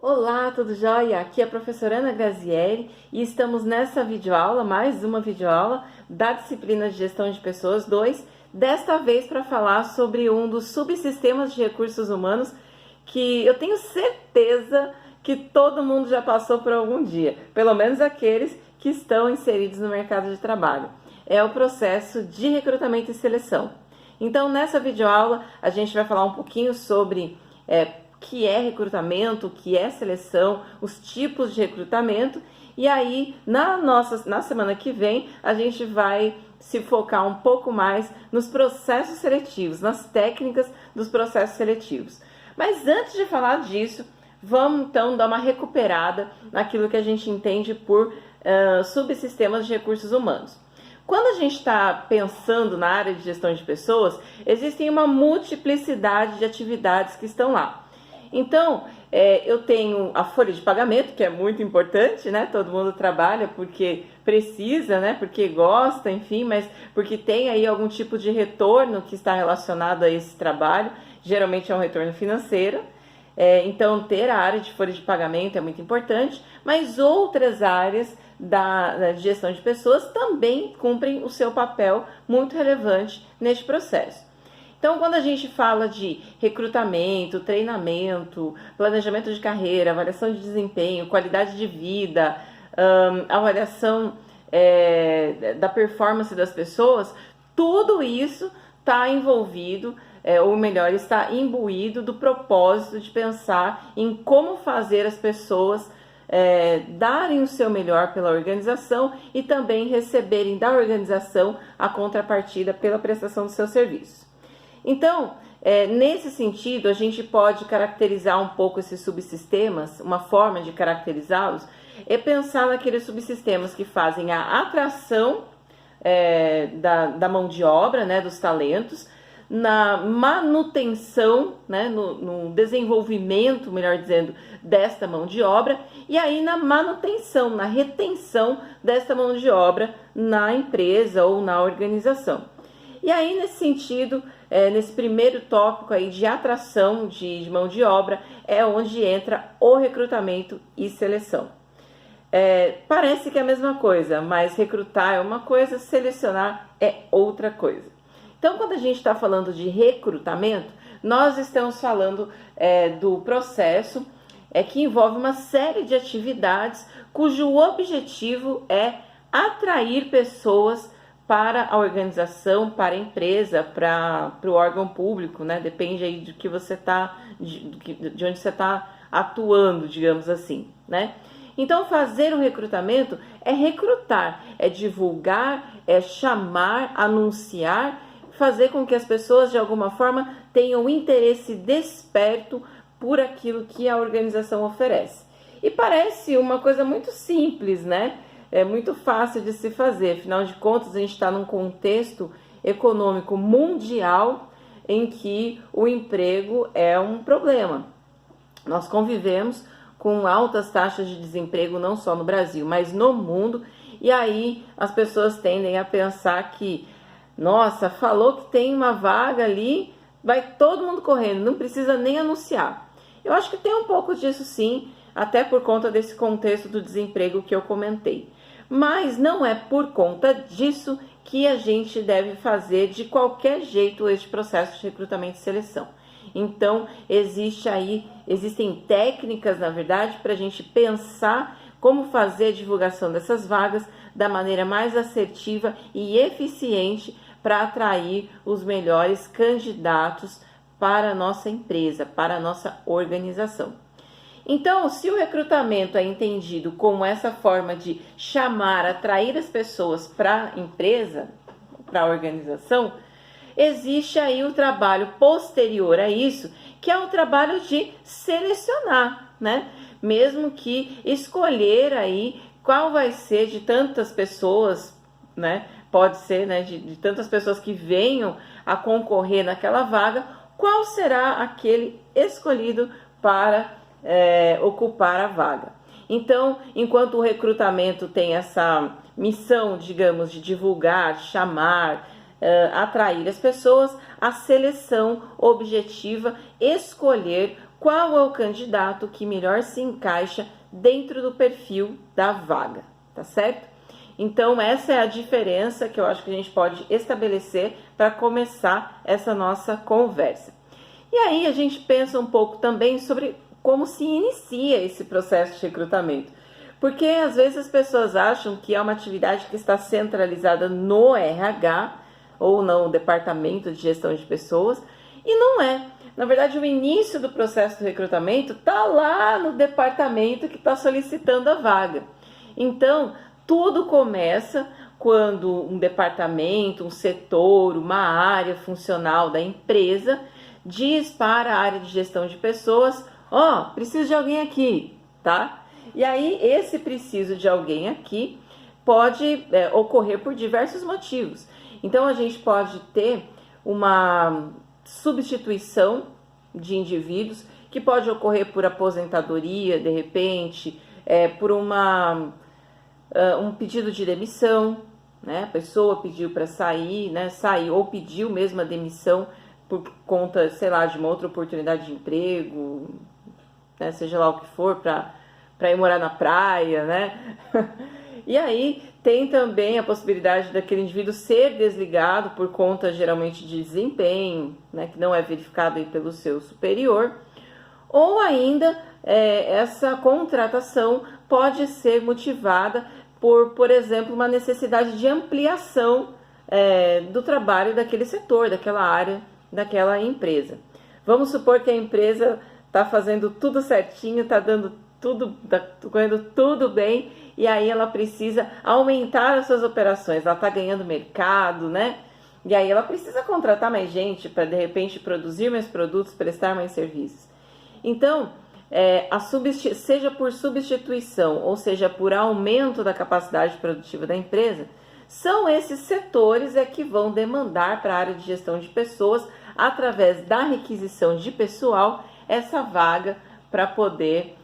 Olá, tudo jóia? Aqui é a professora Ana Grazielli e estamos nessa videoaula, mais uma videoaula da disciplina de Gestão de Pessoas 2, desta vez para falar sobre um dos subsistemas de recursos humanos que eu tenho certeza que todo mundo já passou por algum dia, pelo menos aqueles que estão inseridos no mercado de trabalho. É o processo de recrutamento e seleção. Então, nessa videoaula, a gente vai falar um pouquinho sobre o que é recrutamento, o que é seleção, os tipos de recrutamento. E aí, na semana que vem, a gente vai se focar um pouco mais nos processos seletivos, nas técnicas dos processos seletivos. Mas antes de falar disso, vamos então dar uma recuperada naquilo que a gente entende por subsistemas de recursos humanos. Quando a gente está pensando na área de gestão de pessoas, existem uma multiplicidade de atividades que estão lá. Então, eu tenho a folha de pagamento, que é muito importante, né? Todo mundo trabalha porque precisa, né? Porque gosta, enfim, mas porque tem aí algum tipo de retorno que está relacionado a esse trabalho. Geralmente é um retorno financeiro. Então, ter a área de folha de pagamento é muito importante, mas outras áreas da gestão de pessoas também cumprem o seu papel muito relevante neste processo. Então, quando a gente fala de recrutamento, treinamento, planejamento de carreira, avaliação de desempenho, qualidade de vida, avaliação da performance das pessoas, tudo isso está envolvido, ou melhor, está imbuído do propósito de pensar em como fazer as pessoas darem o seu melhor pela organização e também receberem da organização a contrapartida pela prestação dos seus serviços. Então, nesse sentido, a gente pode caracterizar um pouco esses subsistemas. Uma forma de caracterizá-los é pensar naqueles subsistemas que fazem a atração da mão de obra, né, dos talentos, na manutenção, né, no desenvolvimento, melhor dizendo, desta mão de obra, e aí na manutenção, na retenção desta mão de obra na empresa ou na organização. E aí, nesse sentido, nesse primeiro tópico aí de atração de mão de obra, é onde entra o recrutamento e seleção. Parece que é a mesma coisa, mas recrutar é uma coisa, selecionar é outra coisa. Então, quando a gente está falando de recrutamento, nós estamos falando do processo que envolve uma série de atividades cujo objetivo é atrair pessoas para a organização, para a empresa, para o órgão público, né? Depende aí de que você tá, de onde você está atuando, digamos assim, né? Então, fazer um recrutamento é recrutar, é divulgar, é chamar, anunciar, fazer com que as pessoas, de alguma forma, tenham interesse desperto por aquilo que a organização oferece. E parece uma coisa muito simples, né? É muito fácil de se fazer, afinal de contas a gente está num contexto econômico mundial em que o emprego é um problema. Nós convivemos com altas taxas de desemprego não só no Brasil, mas no mundo, e aí as pessoas tendem a pensar que, nossa, falou que tem uma vaga ali, vai todo mundo correndo, não precisa nem anunciar. Eu acho que tem um pouco disso sim, até por conta desse contexto do desemprego que eu comentei. Mas não é por conta disso que a gente deve fazer de qualquer jeito este processo de recrutamento e seleção. Então, existem técnicas, na verdade, para a gente pensar como fazer a divulgação dessas vagas da maneira mais assertiva e eficiente para atrair os melhores candidatos para a nossa empresa, para a nossa organização. Então, se o recrutamento é entendido como essa forma de chamar, atrair as pessoas para a empresa, para a organização, existe aí o trabalho posterior a isso, que é o trabalho de selecionar, né? Mesmo que escolher aí qual vai ser de tantas pessoas, né? Pode ser, né, de tantas pessoas que venham a concorrer naquela vaga, qual será aquele escolhido para ocupar a vaga. Então, enquanto o recrutamento tem essa missão, digamos, de divulgar, chamar, atrair as pessoas, a seleção objetiva escolher qual é o candidato que melhor se encaixa dentro do perfil da vaga, tá certo? Então, essa é a diferença que eu acho que a gente pode estabelecer para começar essa nossa conversa. E aí a gente pensa um pouco também sobre como se inicia esse processo de recrutamento. Porque às vezes as pessoas acham que é uma atividade que está centralizada no RH ou no departamento de gestão de pessoas, e não é. Na verdade, o início do processo do recrutamento está lá no departamento que está solicitando a vaga. Então, tudo começa quando um departamento, um setor, uma área funcional da empresa diz para a área de gestão de pessoas: ó, preciso de alguém aqui, tá? E aí, esse preciso de alguém aqui pode ocorrer por diversos motivos. Então, a gente pode ter uma substituição de indivíduos, que pode ocorrer por aposentadoria, de repente, por um pedido de demissão, né? A pessoa pediu para sair, né? Saiu ou pediu mesmo a demissão por conta, sei lá, de uma outra oportunidade de emprego, né? Seja lá o que for, para ir morar na praia, né? E aí tem também a possibilidade daquele indivíduo ser desligado por conta geralmente de desempenho, né, que não é verificado aí pelo seu superior, ou ainda essa contratação pode ser motivada por exemplo, uma necessidade de ampliação do trabalho daquele setor, daquela área, daquela empresa. Vamos supor que a empresa está fazendo tudo certinho, está dando tudo, tá correndo tudo bem, e aí ela precisa aumentar as suas operações, ela está ganhando mercado, né? E aí ela precisa contratar mais gente para, de repente, produzir mais produtos, prestar mais serviços. Então, seja por substituição, ou seja, por aumento da capacidade produtiva da empresa, são esses setores que vão demandar para a área de gestão de pessoas, através da requisição de pessoal, essa vaga para poder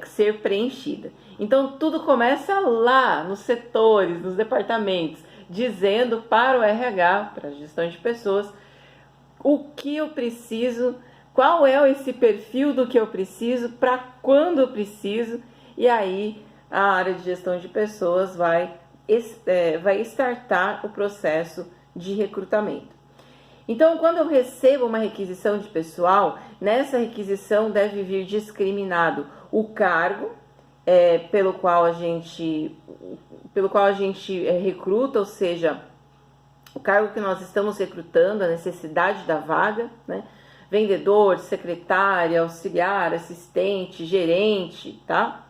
ser preenchida. Então, tudo começa lá nos setores, nos departamentos, dizendo para o RH, para a gestão de pessoas, o que eu preciso, qual é esse perfil do que eu preciso, para quando eu preciso, e aí a área de gestão de pessoas vai startar o processo de recrutamento. Então, quando eu recebo uma requisição de pessoal, nessa requisição deve vir discriminado o cargo pelo qual a gente recruta, ou seja, o cargo que nós estamos recrutando, a necessidade da vaga, né? Vendedor, secretária, auxiliar, assistente, gerente, tá?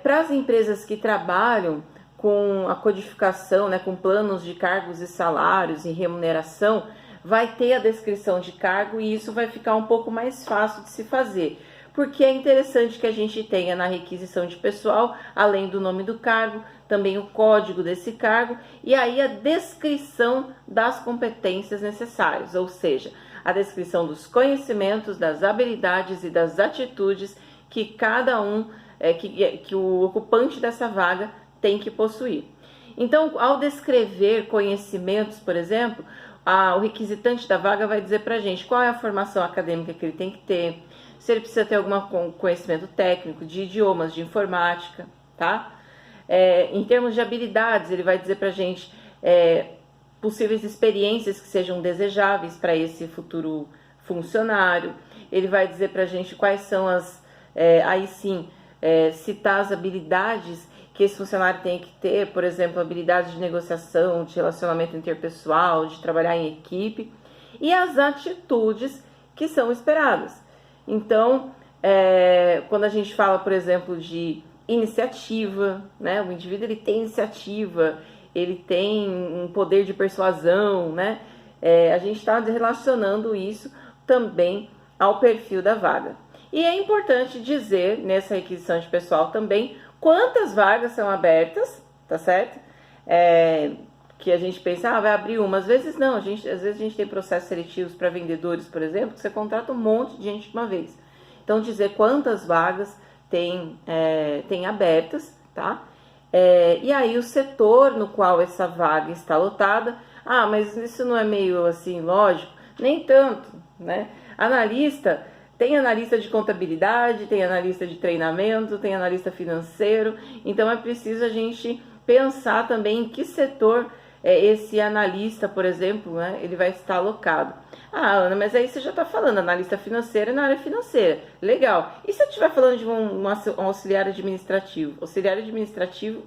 Para as empresas que trabalham com a codificação, né, com planos de cargos e salários e remuneração, vai ter a descrição de cargo e isso vai ficar um pouco mais fácil de se fazer, porque é interessante que a gente tenha na requisição de pessoal, além do nome do cargo, também o código desse cargo e aí a descrição das competências necessárias, ou seja, a descrição dos conhecimentos, das habilidades e das atitudes que cada um, que o ocupante dessa vaga tem que possuir. Então, ao descrever conhecimentos, por exemplo, o requisitante da vaga vai dizer para a gente qual é a formação acadêmica que ele tem que ter, se ele precisa ter algum conhecimento técnico de idiomas, de informática, tá? Em termos de habilidades, ele vai dizer para a gente possíveis experiências que sejam desejáveis para esse futuro funcionário. Ele vai dizer para a gente quais são citar as habilidades que esse funcionário tem que ter, por exemplo, habilidades de negociação, de relacionamento interpessoal, de trabalhar em equipe, e as atitudes que são esperadas. Então, quando a gente fala, por exemplo, de iniciativa, né? O indivíduo ele tem iniciativa, ele tem um poder de persuasão, né? A gente está relacionando isso também ao perfil da vaga. E é importante dizer, nessa requisição de pessoal também, quantas vagas são abertas, tá certo? Que a gente pensa, vai abrir uma. Às vezes não, às vezes a gente tem processos seletivos para vendedores, por exemplo, que você contrata um monte de gente de uma vez. Então, dizer quantas vagas tem abertas, tá? E aí o setor no qual essa vaga está lotada, mas isso não é meio assim lógico? Nem tanto, né? Analista Tem analista de contabilidade, tem analista de treinamento, tem analista financeiro, então é preciso a gente pensar também em que setor esse analista, por exemplo, né, ele vai estar alocado. Ah, Ana, mas aí você já está falando, analista financeiro na área financeira. Legal. E se eu estiver falando de um auxiliar administrativo? Auxiliar administrativo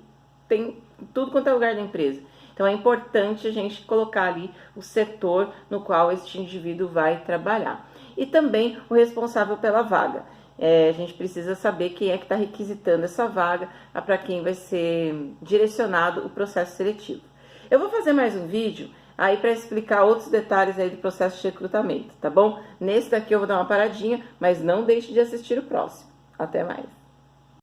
tem tudo quanto é lugar da empresa. Então é importante a gente colocar ali o setor no qual este indivíduo vai trabalhar. E também o responsável pela vaga. A gente precisa saber quem é que está requisitando essa vaga, para quem vai ser direcionado o processo seletivo. Eu vou fazer mais um vídeo aí para explicar outros detalhes aí do processo de recrutamento, tá bom? Nesse daqui eu vou dar uma paradinha, mas não deixe de assistir o próximo. Até mais!